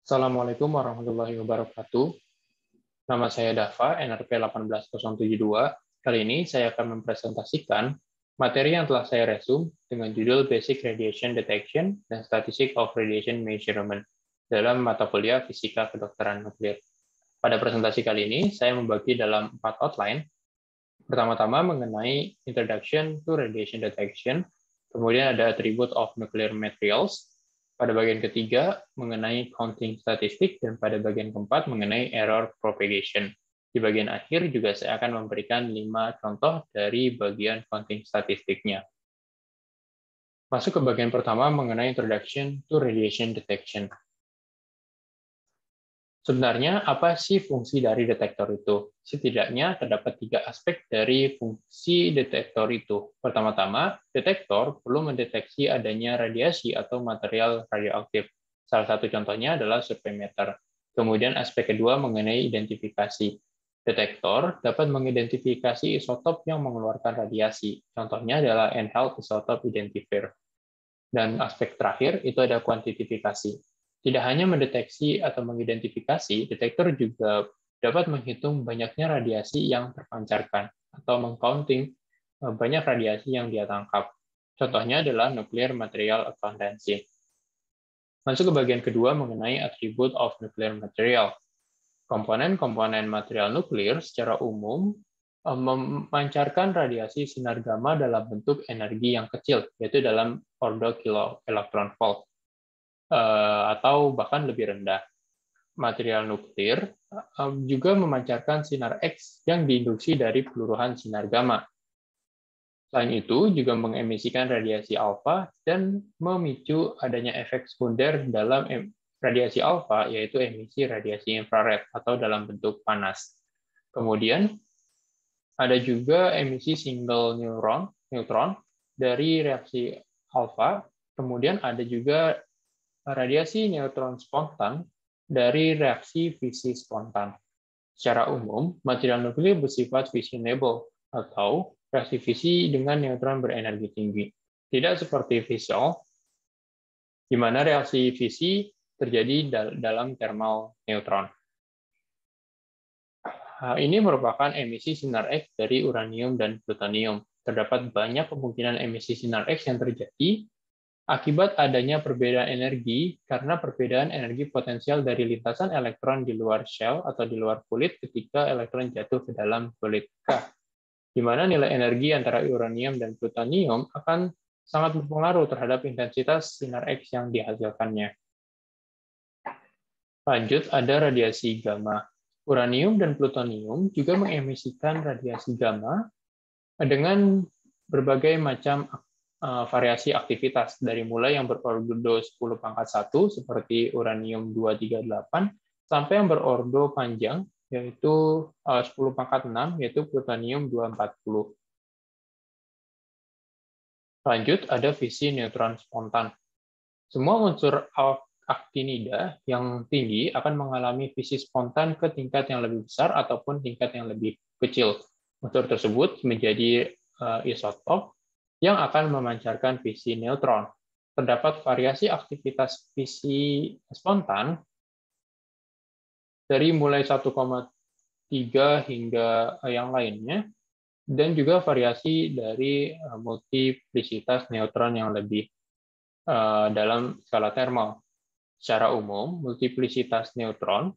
Assalamualaikum warahmatullahi wabarakatuh. Nama saya Dava, NRP 18072. Kali ini saya akan mempresentasikan materi yang telah saya resum dengan judul Basic Radiation Detection dan Statistics of Radiation Measurement dalam mata kuliah Fisika Kedokteran Nuklir. Pada presentasi kali ini, saya membagi dalam 4 outline. Pertama-tama mengenai Introduction to Radiation Detection, kemudian ada Attribute of Nuclear Materials, pada bagian ketiga mengenai counting statistik, dan pada bagian keempat mengenai error propagation. Di bagian akhir juga saya akan memberikan 5 contoh dari bagian counting statistiknya. Masuk ke bagian pertama mengenai Introduction to Radiation Detection. Sebenarnya apa sih fungsi dari detektor itu? Setidaknya terdapat 3 aspek dari fungsi detektor itu. Pertama-tama, detektor perlu mendeteksi adanya radiasi atau material radioaktif. Salah satu contohnya adalah survei meter. Kemudian aspek kedua mengenai identifikasi. Detektor dapat mengidentifikasi isotop yang mengeluarkan radiasi. Contohnya adalah Enheldt Isotope Identifier. Dan aspek terakhir itu ada kuantifikasi. Tidak hanya mendeteksi atau mengidentifikasi, detektor juga dapat menghitung banyaknya radiasi yang terpancarkan atau mengcounting banyak radiasi yang dia tangkap. Contohnya adalah nuclear material abundance. Masuk ke bagian kedua mengenai attribute of nuclear material. Komponen-komponen material nuklir secara umum memancarkan radiasi sinar gamma dalam bentuk energi yang kecil, yaitu dalam ordo kiloelectronvolt. Atau bahkan lebih rendah. Material nuklir juga memancarkan sinar X yang diinduksi dari peluruhan sinar gamma. Selain itu, juga mengemisikan radiasi alfa dan memicu adanya efek sekunder dalam radiasi alfa, yaitu emisi radiasi infrared atau dalam bentuk panas. Kemudian, ada juga emisi single neutron dari reaksi alfa. Kemudian ada juga radiasi neutron spontan dari reaksi fisi spontan. Secara umum, material nuklir bersifat fissionable atau reaksi fisi dengan neutron berenergi tinggi. Tidak seperti fissile, di mana reaksi fisi terjadi dalam thermal neutron. Ini merupakan emisi sinar X dari uranium dan plutonium. Terdapat banyak kemungkinan emisi sinar X yang terjadi akibat adanya perbedaan energi karena perbedaan energi potensial dari lintasan elektron di luar shell atau di luar kulit ketika elektron jatuh ke dalam kulit K, di mana nilai energi antara uranium dan plutonium akan sangat berpengaruh terhadap intensitas sinar X yang dihasilkannya. Lanjut, ada radiasi gamma. Uranium dan plutonium juga mengemisikan radiasi gamma dengan berbagai macam variasi aktivitas, dari mulai yang berordo 10⁻⁴ seperti uranium 238 sampai yang berordo panjang yaitu 10⁻⁶ yaitu plutonium 240. Lanjut, ada fisi neutron spontan. Semua unsur aktinida yang tinggi akan mengalami fisi spontan ke tingkat yang lebih besar ataupun tingkat yang lebih kecil. Unsur tersebut menjadi isotop yang akan memancarkan fisi neutron. Terdapat variasi aktivitas fisi spontan dari mulai 1,3 hingga yang lainnya, dan juga variasi dari multiplisitas neutron yang lebih dalam skala thermal. Secara umum, multiplisitas neutron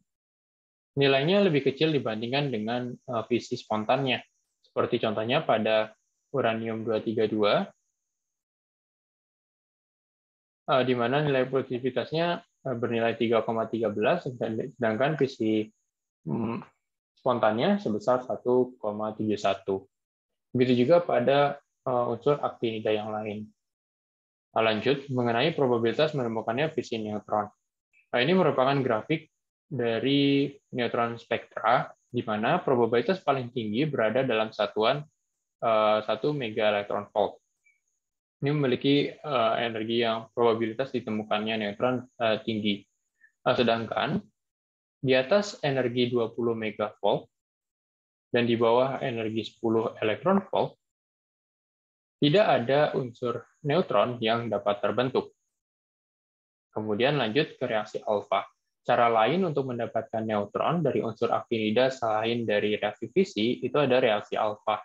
nilainya lebih kecil dibandingkan dengan fisi spontannya. Seperti contohnya pada uranium 232, di mana nilai positivitasnya bernilai 3,13, sedangkan fisi spontannya sebesar 1,71. Begitu juga pada unsur aktinida yang lain. Lanjut, mengenai probabilitas menemukannya fisi neutron. Ini merupakan grafik dari neutron spektra, di mana probabilitas paling tinggi berada dalam satuan 1 megaelektronvolt. Ini memiliki energi yang probabilitas ditemukannya neutron tinggi. Sedangkan di atas energi 20 megavolt dan di bawah energi 10 elektronvolt, tidak ada unsur neutron yang dapat terbentuk. Kemudian lanjut ke reaksi alfa. Cara lain untuk mendapatkan neutron dari unsur aktinida selain dari reaksi fisi itu ada reaksi alfa.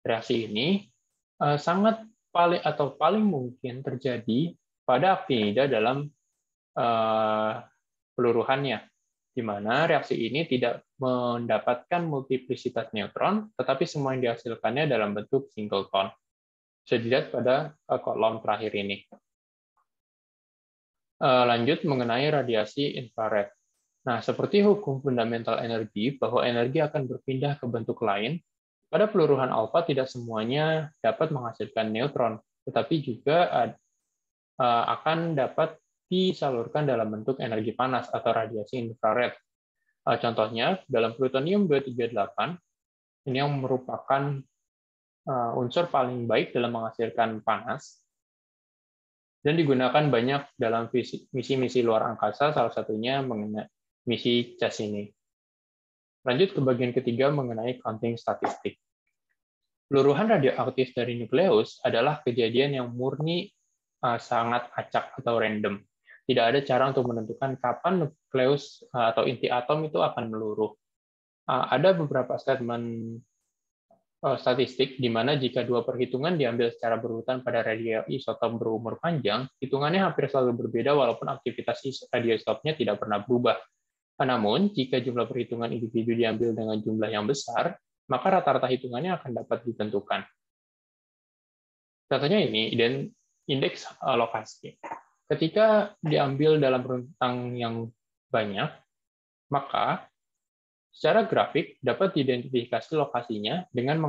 Reaksi ini sangat paling mungkin terjadi pada aktinida dalam peluruhannya, di mana reaksi ini tidak mendapatkan multiplisitas neutron, tetapi semua yang dihasilkannya dalam bentuk singleton. Bisa dilihat pada kolom terakhir ini. Lanjut mengenai radiasi infrared. Nah, seperti hukum fundamental energi, bahwa energi akan berpindah ke bentuk lain, pada peluruhan alfa tidak semuanya dapat menghasilkan neutron, tetapi juga akan dapat disalurkan dalam bentuk energi panas atau radiasi infrared. Contohnya, dalam plutonium-238, ini yang merupakan unsur paling baik dalam menghasilkan panas, dan digunakan banyak dalam misi-misi luar angkasa, salah satunya mengenai misi Cassini. Lanjut ke bagian ketiga mengenai counting statistik. Peluruhan radioaktif dari nukleus adalah kejadian yang murni sangat acak atau random. Tidak ada cara untuk menentukan kapan nukleus atau inti atom itu akan meluruh. Ada beberapa statement statistik di mana jika dua perhitungan diambil secara berurutan pada radioisotop berumur panjang, hitungannya hampir selalu berbeda walaupun aktivitas radioisotopnya tidak pernah berubah. Namun, jika jumlah perhitungan individu diambil dengan jumlah yang besar, maka rata-rata hitungannya akan dapat ditentukan. Contohnya ini, indeks lokasi. Ketika diambil dalam rentang yang banyak, maka secara grafik dapat diidentifikasi lokasinya dengan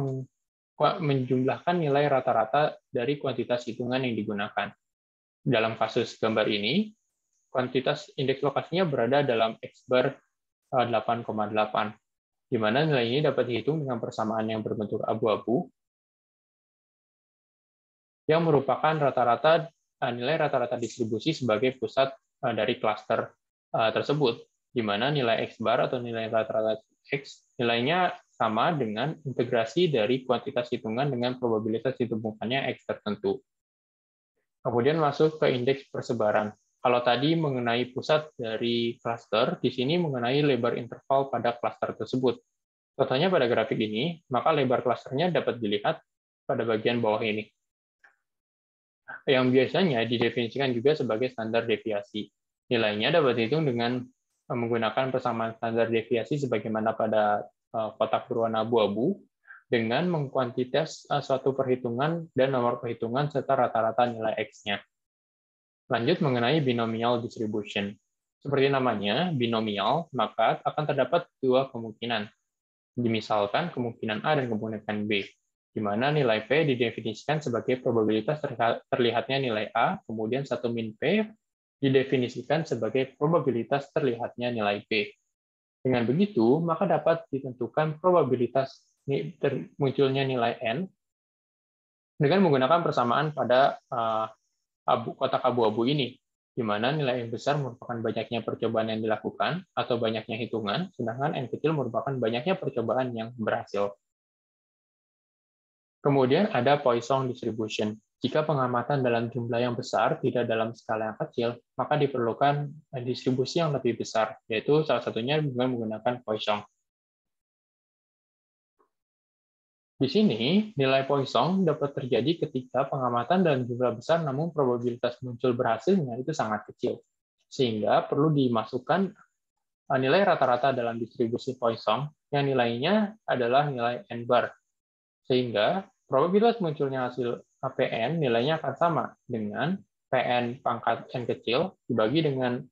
menjumlahkan nilai rata-rata dari kuantitas hitungan yang digunakan. Dalam kasus gambar ini, kuantitas indeks lokasinya berada dalam X bar 8,8, di mana nilai ini dapat dihitung dengan persamaan yang berbentuk abu-abu, yang merupakan nilai rata-rata distribusi sebagai pusat dari klaster tersebut, di mana nilai X bar atau nilai rata-rata X nilainya sama dengan integrasi dari kuantitas hitungan dengan probabilitas ditemukannya X tertentu. Kemudian masuk ke indeks persebaran. Kalau tadi mengenai pusat dari klaster, di sini mengenai lebar interval pada klaster tersebut. Contohnya pada grafik ini, maka lebar klasternya dapat dilihat pada bagian bawah ini, yang biasanya didefinisikan juga sebagai standar deviasi. Nilainya dapat dihitung dengan menggunakan persamaan standar deviasi sebagaimana pada kotak berwarna abu-abu, dengan mengkuantitas suatu perhitungan dan nomor perhitungan serta rata-rata nilai X-nya. Lanjut mengenai binomial distribution. Seperti namanya, binomial, maka akan terdapat dua kemungkinan. Misalkan kemungkinan A dan kemungkinan B, di mana nilai P didefinisikan sebagai probabilitas terlihatnya nilai A, kemudian 1 min P didefinisikan sebagai probabilitas terlihatnya nilai P. Dengan begitu, maka dapat ditentukan probabilitas munculnya nilai N dengan menggunakan persamaan pada kotak abu-abu ini, di mana nilai yang besar merupakan banyaknya percobaan yang dilakukan atau banyaknya hitungan, sedangkan N kecil merupakan banyaknya percobaan yang berhasil. Kemudian ada Poisson distribution. Jika pengamatan dalam jumlah yang besar tidak dalam skala yang kecil, maka diperlukan distribusi yang lebih besar, yaitu salah satunya dengan menggunakan Poisson. Di sini, nilai Poisson dapat terjadi ketika pengamatan dalam jumlah besar namun probabilitas muncul berhasilnya itu sangat kecil. Sehingga perlu dimasukkan nilai rata-rata dalam distribusi Poisson yang nilainya adalah nilai N bar. Sehingga probabilitas munculnya hasil PN nilainya akan sama dengan PN pangkat N kecil dibagi dengan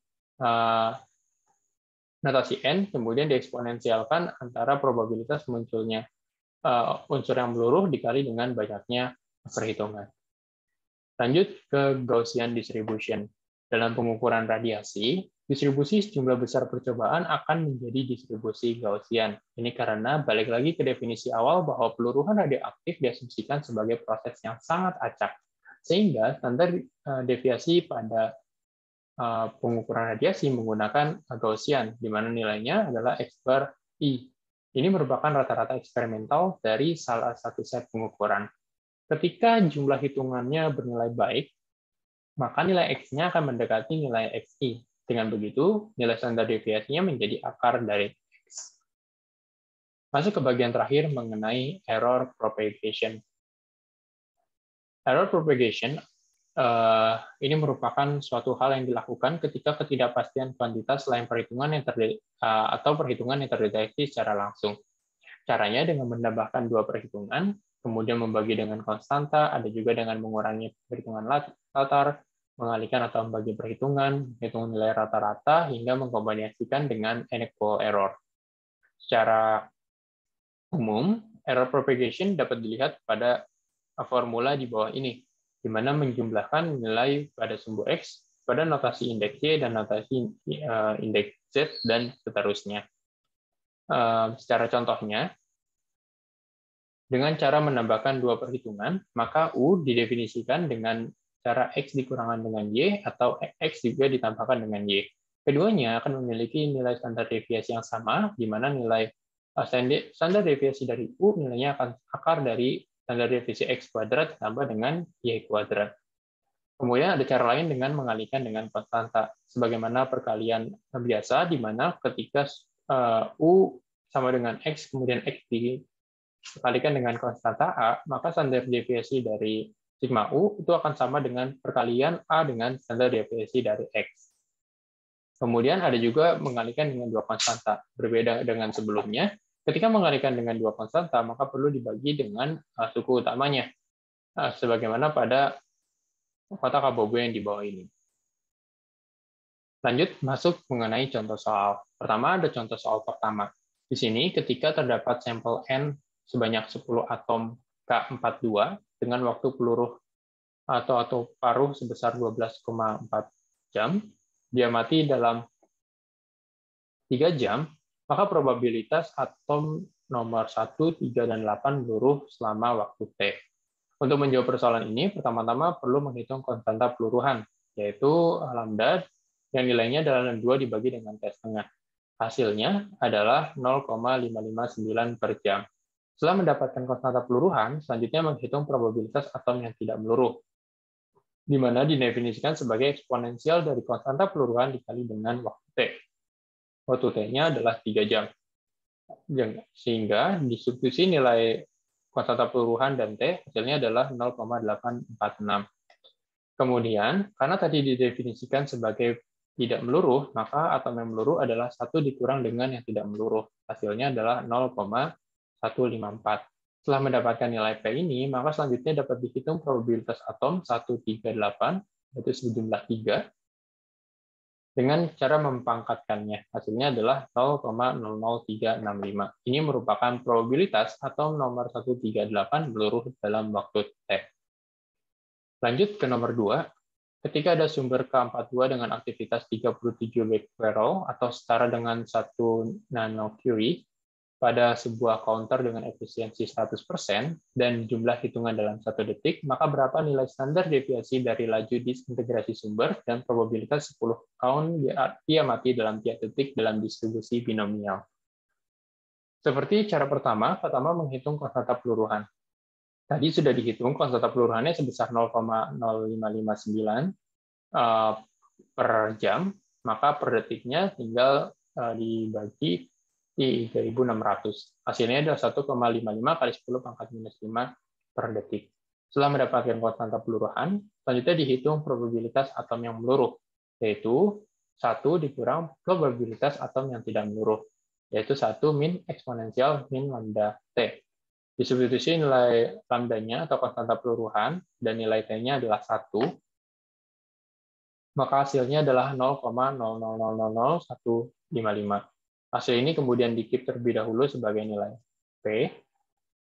notasi N, kemudian dieksponensialkan antara probabilitas munculnya unsur yang meluruh dikali dengan banyaknya perhitungan. Lanjut ke Gaussian distribution. Dalam pengukuran radiasi, distribusi sejumlah besar percobaan akan menjadi distribusi Gaussian. Ini karena balik lagi ke definisi awal bahwa peluruhan radioaktif diasumsikan sebagai proses yang sangat acak, sehingga standar deviasi pada pengukuran radiasi menggunakan Gaussian, di mana nilainya adalah X bar I. Ini merupakan rata-rata eksperimental dari salah satu set pengukuran. Ketika jumlah hitungannya bernilai baik, maka nilai X-nya akan mendekati nilai XI. Dengan begitu, nilai standar deviasinya menjadi akar dari X. Masuk ke bagian terakhir mengenai error propagation. Error propagation ini merupakan suatu hal yang dilakukan ketika ketidakpastian kuantitas selain perhitungan atau perhitungan yang terdeteksi secara langsung. Caranya dengan menambahkan dua perhitungan, kemudian membagi dengan konstanta, ada juga dengan mengurangi perhitungan latar, mengalihkan atau membagi perhitungan, menghitung nilai rata-rata, hingga mengkombinasikan dengan inequal error. Secara umum, error propagation dapat dilihat pada formula di bawah ini, di mana menjumlahkan nilai pada sumbu X pada notasi indeks Y dan notasi indeks Z, dan seterusnya. Secara contohnya, dengan cara menambahkan dua perhitungan, maka U didefinisikan dengan cara X dikurangkan dengan Y, atau X juga ditambahkan dengan Y. Keduanya akan memiliki nilai standar deviasi yang sama, di mana nilai standar deviasi dari U nilainya akan akar dari standar deviasi X kuadrat ditambah dengan Y kuadrat. Kemudian ada cara lain dengan mengalihkan dengan konstanta, sebagaimana perkalian biasa, di mana ketika U sama dengan X, kemudian X dikalikan dengan konstanta A, maka standar deviasi dari sigma U itu akan sama dengan perkalian A dengan standar deviasi dari X. Kemudian ada juga mengalihkan dengan dua konstanta. Berbeda dengan sebelumnya, ketika mengalihkan dengan dua konstanta, maka perlu dibagi dengan suku utamanya, sebagaimana pada kotak abu-abu yang di bawah ini. Lanjut masuk mengenai contoh soal. Pertama ada contoh soal pertama. Di sini ketika terdapat sampel N sebanyak 10 atom K42 dengan waktu peluru atau paruh sebesar 12,4 jam, dia mati dalam 3 jam, maka probabilitas atom nomor 1, 3, dan 8 peluru selama waktu T. Untuk menjawab persoalan ini, pertama-tama perlu menghitung konstanta peluruhan, yaitu lambda, yang nilainya adalah 2 dibagi dengan T setengah. Hasilnya adalah 0,559 per jam. Setelah mendapatkan konstanta peluruhan, selanjutnya menghitung probabilitas atom yang tidak meluruh, di mana didefinisikan sebagai eksponensial dari konstanta peluruhan dikali dengan waktu T. Waktu T-nya adalah 3 jam. Sehingga disubstitusi nilai konstanta peluruhan dan T, hasilnya adalah 0,846. Kemudian, karena tadi didefinisikan sebagai tidak meluruh, maka atom yang meluruh adalah 1 dikurang dengan yang tidak meluruh. Hasilnya adalah 0,154. Setelah mendapatkan nilai P ini, maka selanjutnya dapat dihitung probabilitas atom 138, yaitu sejumlah 3, dengan cara mempangkatkannya. Hasilnya adalah 0,00365. Ini merupakan probabilitas atom nomor 138 meluruh dalam waktu T. Lanjut ke nomor 2. Ketika ada sumber K42 dengan aktivitas 37 becquerel atau setara dengan 1 nanocurie pada sebuah counter dengan efisiensi 100% dan jumlah hitungan dalam 1 detik, maka berapa nilai standar deviasi dari laju disintegrasi sumber dan probabilitas 10 count dia mati dalam tiap detik dalam distribusi binomial. Seperti cara pertama menghitung konstanta peluruhan. Tadi sudah dihitung konstanta peluruhannya sebesar 0,0559 per jam, maka per detiknya tinggal dibagi di 3.600. Hasilnya adalah 1,55 kali 10 pangkat minus 5 per detik. Setelah mendapatkan konstanta peluruhan, selanjutnya dihitung probabilitas atom yang meluruh, yaitu 1 dikurang probabilitas atom yang tidak meluruh, yaitu 1 min eksponensial min lambda T. Disubstitusi nilai lambdanya atau konstanta peluruhan dan nilai T-nya adalah 1, maka hasilnya adalah 0,0000155. Hasil ini kemudian di-keep terlebih dahulu sebagai nilai P.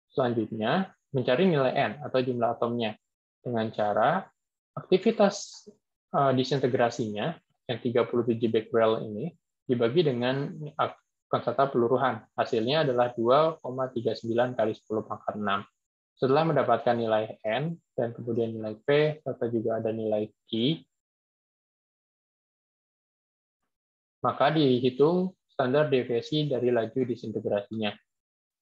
Selanjutnya, mencari nilai N atau jumlah atomnya dengan cara aktivitas disintegrasinya yang 37 becquerel ini dibagi dengan konstanta peluruhan. Hasilnya adalah 2,39 kali 10 pangkat 6. Setelah mendapatkan nilai N dan kemudian nilai P, serta juga ada nilai Q, maka dihitung standar deviasi dari laju disintegrasinya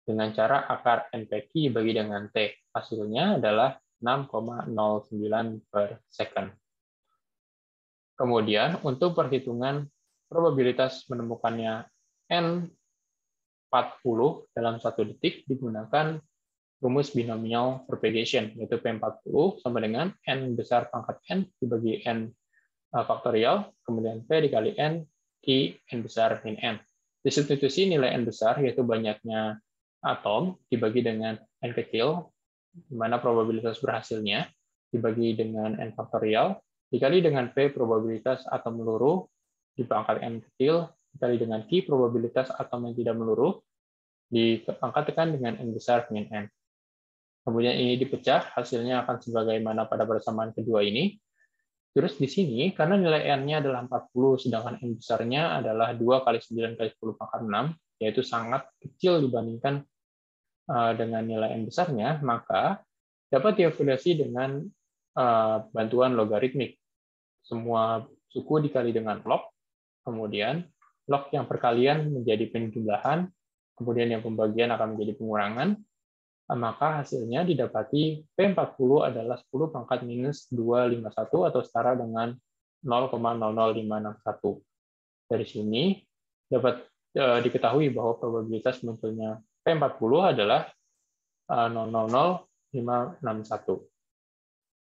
dengan cara akar NPQ dibagi dengan T. Hasilnya adalah 6,09 per second. Kemudian, untuk perhitungan probabilitas menemukannya N40 dalam 1 detik digunakan rumus binomial propagation, yaitu P40 sama dengan N besar pangkat N dibagi N faktorial, kemudian P dikali N, Q N besar min N. Disubstitusi nilai N besar, yaitu banyaknya atom, dibagi dengan N kecil, di mana probabilitas berhasilnya, dibagi dengan N faktorial, dikali dengan P probabilitas atom meluruh, di pangkat N kecil, dikali dengan Q probabilitas atom yang tidak meluruh, dipangkatkan dengan N besar min N. Kemudian ini dipecah, hasilnya akan sebagaimana pada persamaan kedua ini. Terus di sini, karena nilai N-nya adalah 40, sedangkan N besarnya adalah 2 kali 9 kali 10 pangkat 6, yaitu sangat kecil dibandingkan dengan nilai N besarnya, maka dapat dievaluasi dengan bantuan logaritmik. Semua suku dikali dengan log, kemudian log yang perkalian menjadi penjumlahan, kemudian yang pembagian akan menjadi pengurangan, maka hasilnya didapati P40 adalah 10 pangkat minus 251 atau setara dengan 0,00561. Dari sini dapat diketahui bahwa probabilitas munculnya P40 adalah 0,00561.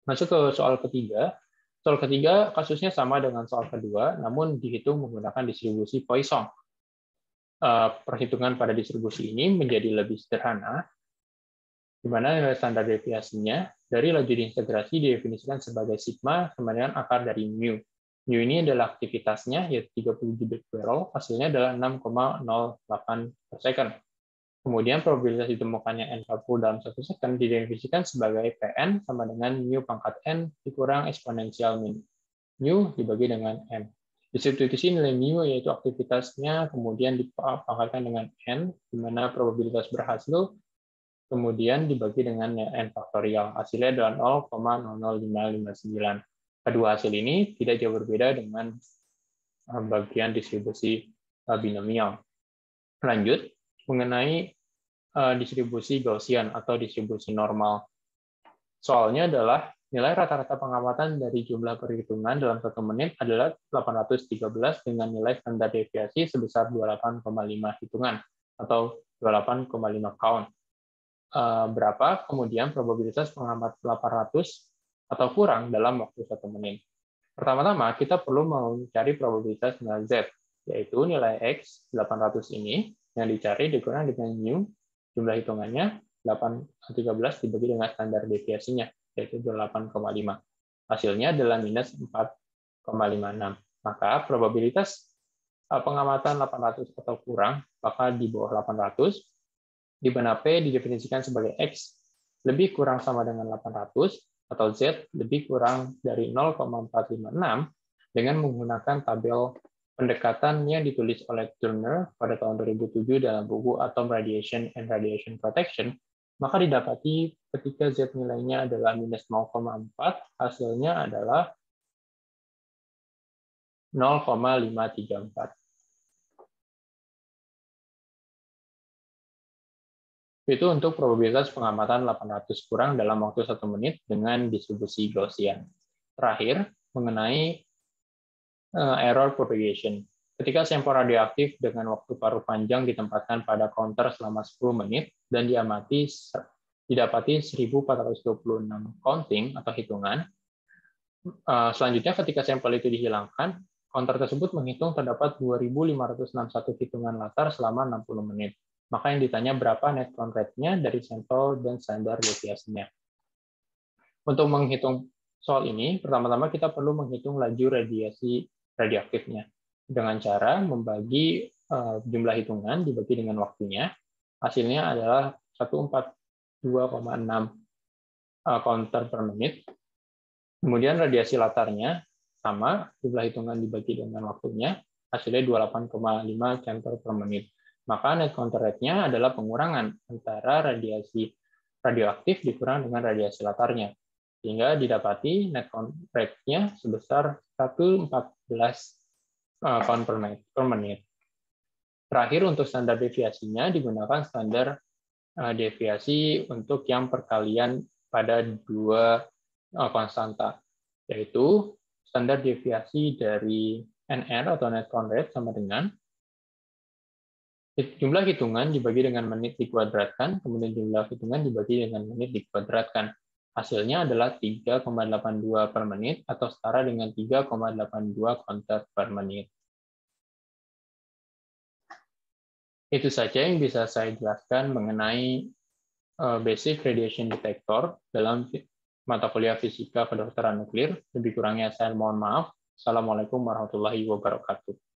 Masuk ke soal ketiga. Soal ketiga kasusnya sama dengan soal kedua, namun dihitung menggunakan distribusi Poisson. Perhitungan pada distribusi ini menjadi lebih sederhana, di mana nilai standar deviasinya dari laju diintegrasi didefinisikan sebagai sigma sama dengan akar dari mu. Mu ini adalah aktivitasnya, yaitu 30 Joule per barrel, hasilnya adalah 6,08 per second. Kemudian probabilitas ditemukannya N40 dalam 1 second didefinisikan sebagai Pn sama dengan mu pangkat N dikurang eksponensial min. Mu dibagi dengan N. Disubstitusi nilai mu yaitu aktivitasnya, kemudian dipangkatkan dengan N, di mana probabilitas berhasil kemudian dibagi dengan N faktorial. Hasilnya adalah 0,00559. Kedua hasil ini tidak jauh berbeda dengan bagian distribusi binomial. Lanjut, mengenai distribusi Gaussian atau distribusi normal. Soalnya adalah nilai rata-rata pengamatan dari jumlah perhitungan dalam 1 menit adalah 813 dengan nilai standar deviasi sebesar 28,5 hitungan atau 28,5 count. Berapa kemudian probabilitas pengamat 800 atau kurang dalam waktu 1 menit. Pertama-tama kita perlu mencari probabilitas nilai Z, yaitu nilai X 800 ini yang dicari dikurang dengan mu, jumlah hitungannya 13 dibagi dengan standar deviasinya, yaitu 8,5. Hasilnya adalah minus 4,56. Maka probabilitas pengamatan 800 atau kurang, maka di bawah 800, di mana P didefinisikan sebagai X lebih kurang sama dengan 800, atau Z lebih kurang dari 0,456, dengan menggunakan tabel pendekatan yang ditulis oleh Turner pada tahun 2007 dalam buku Atom Radiation and Radiation Protection, maka didapati ketika Z nilainya adalah minus 0,4, hasilnya adalah 0,534. Itu untuk probabilitas pengamatan 800 kurang dalam waktu 1 menit dengan distribusi Gaussian. Terakhir, mengenai error propagation. Ketika sampel radioaktif dengan waktu paruh panjang ditempatkan pada counter selama 10 menit dan didapati 1426 counting atau hitungan. Selanjutnya, ketika sampel itu dihilangkan, counter tersebut menghitung terdapat 2561 hitungan latar selama 60 menit. Maka yang ditanya berapa net count rate-nya dari sampel dan standar deviasinya. Untuk menghitung soal ini, pertama-tama kita perlu menghitung laju radiasi radioaktifnya dengan cara membagi jumlah hitungan dibagi dengan waktunya. Hasilnya adalah 142,6 counter per menit. Kemudian radiasi latarnya sama, jumlah hitungan dibagi dengan waktunya, hasilnya 28,5 counter per menit. Maka net counter rate-nya adalah pengurangan antara radiasi radioaktif dikurang dengan radiasi latarnya, sehingga didapati net count rate-nya sebesar 114 count per menit. Terakhir, untuk standar deviasinya digunakan standar deviasi untuk yang perkalian pada dua konstanta, yaitu standar deviasi dari NR atau net count rate sama dengan jumlah hitungan dibagi dengan menit dikuadratkan, kemudian jumlah hitungan dibagi dengan menit dikuadratkan. Hasilnya adalah 3,82 per menit atau setara dengan 3,82 counter per menit. Itu saja yang bisa saya jelaskan mengenai basic radiation detector dalam mata kuliah fisika kedokteran nuklir. Lebih kurangnya saya mohon maaf. Assalamualaikum warahmatullahi wabarakatuh.